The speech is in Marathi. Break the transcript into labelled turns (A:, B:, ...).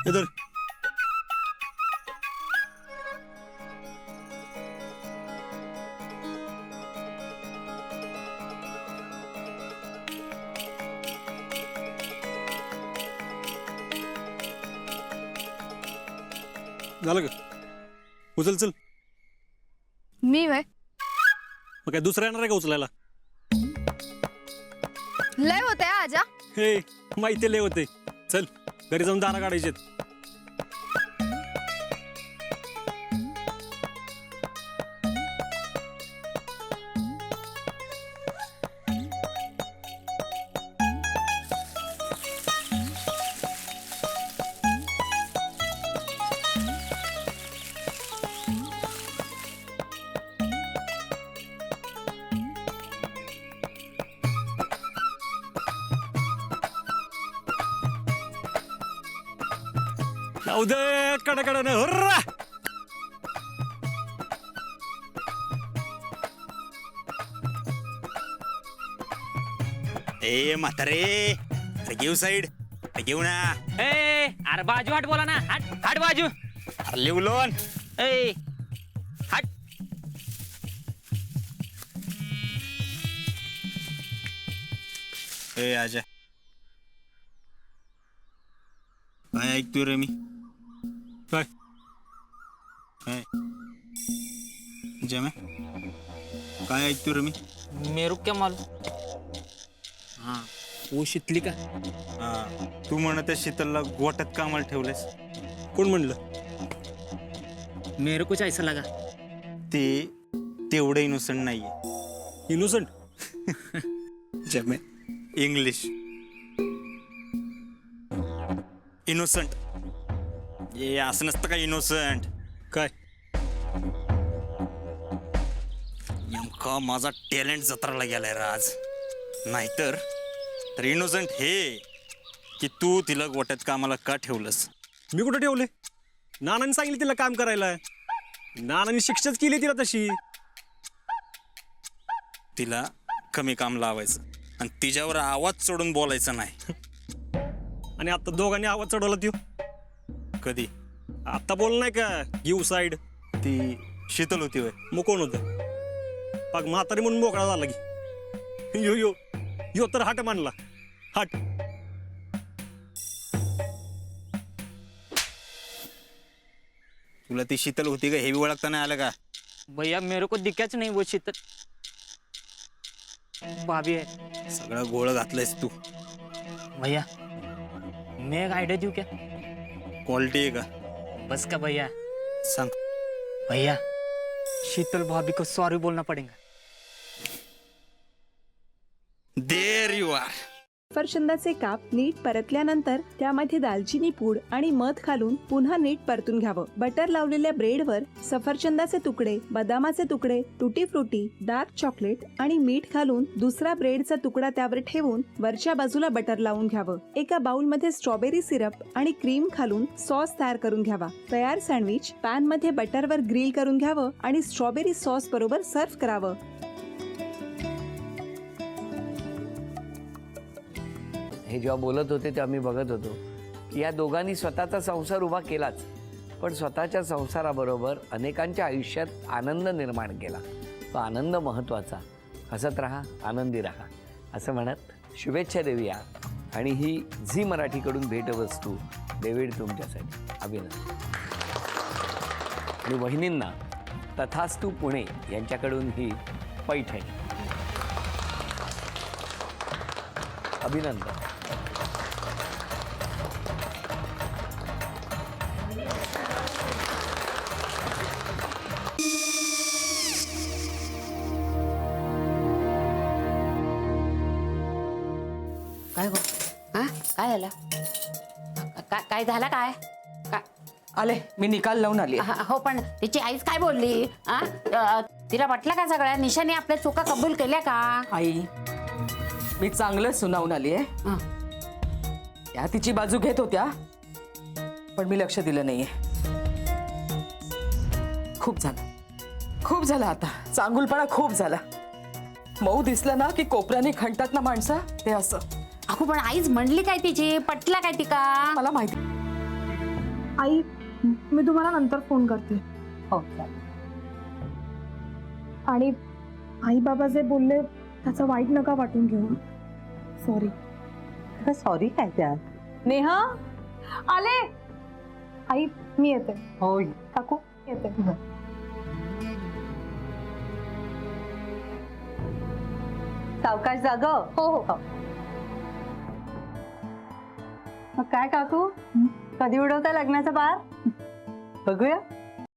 A: इधर झालं का? उचल चल.
B: मी वय
A: मग काय दुसरा येणार आहे का उचलायला?
B: लय होते आजा.
A: हे माहिती लय होते. चल घरी जाऊन दारा काढायचे. दे कडकडने हुर्रा.
C: ए म्हातारे घेऊ साईड घेऊ ना.
D: ए अरे बाजू हट बोला ना. हट हट बाजू.
C: अरे लिवलोन
D: ए हट.
C: ए आजा काय ऐकतोय रे मी?
A: काय
C: काय जमे काय ऐकतोय रे मी?
D: मेरू क्या माल.
C: हा
D: वो शितली का?
C: हा तू म्हणत शीतलला गोट्यात कामाला ठेवलेस.
A: कोण म्हणलं?
D: मेरे कुछ ऐसा लगा.
C: ते तेवढं इनोसंट नाहीये.
A: इनोसंट
C: जमे इंग्लिश इनोसंट. ए असं नसतं का इनोसंट?
A: काय?
C: नेमका माझा टॅलेंट जत्राला गेलाय राज. नाहीतर तर इनोसंट हे की तू तिला गोट्यात कामाला का ठेवलंस?
A: मी कुठं ठेवले? नानांनी सांगितलं तिला काम करायला. नानांनी शिक्षाच केली तिला तशी.
C: तिला कमी काम लावायचं आणि तिच्यावर आवाज चढून बोलायचा नाही.
A: आणि आता दोघांनी आवाज चढवला त्यो.
C: कधी?
A: आता बोल नाही का गिव साईड.
C: ती शीतल होती वय.
A: मग कोण होतं? पाग म्हातारी म्हणून मोकळा झाला की यो यो यो तर हट मानला. हट.
C: तुला ती शीतल होती का हे बी ओळखता नाही आलं का?
D: भैया मेरे को दिखाच नहीं वो शीतल. भाभी है.
C: सगळं गोळ घातलंयस तू.
D: भैया मैं एक आइडिया दूं क्या?
C: क्वालिटी आहे का?
D: बस का भैया.
C: सांग.
D: भैया शीतल भाभी को सॉरी बोलना पड़ेगा.
C: There you R.
E: सफरचंदाचे काप नीट परतल्यानंतर त्यामध्ये दालचिनी पूड आणि मध घालून पुन्हा नीट परतून घ्यावं. बटर लावलेल्या ब्रेडवर सफरचंदाचे तुकडे, बदामाचे तुकडे, टुटी फ्रुटी, डार्क चॉकलेट आणि मीठ घालून दुसरा ब्रेडचा तुकडा त्यावर ठेवून वरच्या बाजूला बटर लावून घ्यावं. एका बाउलमध्ये स्ट्रॉबेरी सिरप आणि क्रीम घालून सॉस तयार करून घ्यावा. तयार सँडविच पॅन मध्ये बटरवर ग्रिल करून घ्यावं आणि स्ट्रॉबेरी सॉस बरोबर सर्व्ह करावं.
F: हे जेव्हा बोलत होते तेव्हा मी बघत होतो की या दोघांनी स्वतःचा संसार उभा केलाच, पण स्वतःच्या संसाराबरोबर अनेकांच्या आयुष्यात आनंद निर्माण केला. तो आनंद महत्त्वाचा. हसत राहा, आनंदी राहा असं म्हणत शुभेच्छा देऊया. आणि ही झी मराठीकडून भेटवस्तू डेव्हिड तुमच्यासाठी. अभिनंदन. आणि वहिनींना तथास्तू पुणे यांच्याकडून ही पैठणी. अभिनंदन.
G: काय गो? हा काय झालं? काय झालं? काय काय
H: आले मी निकाल लावून आली.
G: हो पण तिची आईच काय बोलली? तिला वाटलं का सगळ्या निशाने आपल्या चुका कबूल केल्या का?
H: आई मी चांगलं सुनावून आली आहे. त्या तिची बाजू घेत होत्या पण मी लक्ष दिलं नाहीये. खूप झालं आता. चांगुलपणा खूप झाला. मऊ दिसलं ना की कोपऱ्याने खणतात ना माणसं, ते असं.
G: अगो पण आईच म्हणली काय तिची, पटला काय तिका?
H: मला माहिती.
B: आई मी तुम्हाला नंतर फोन करते.
G: हो
B: आणि आई बाबा जे बोलले त्याचं वाईट नका वाटून घेऊ. सॉरी.
I: सॉरी काय त्या?
B: नेहा आले. आई मी येते.
I: होय.
B: काकू येते.
I: सावकाश जाग.
B: हो हो.
I: मग काय काकू, कधी उडवता लग्नाचा बार? बघूया.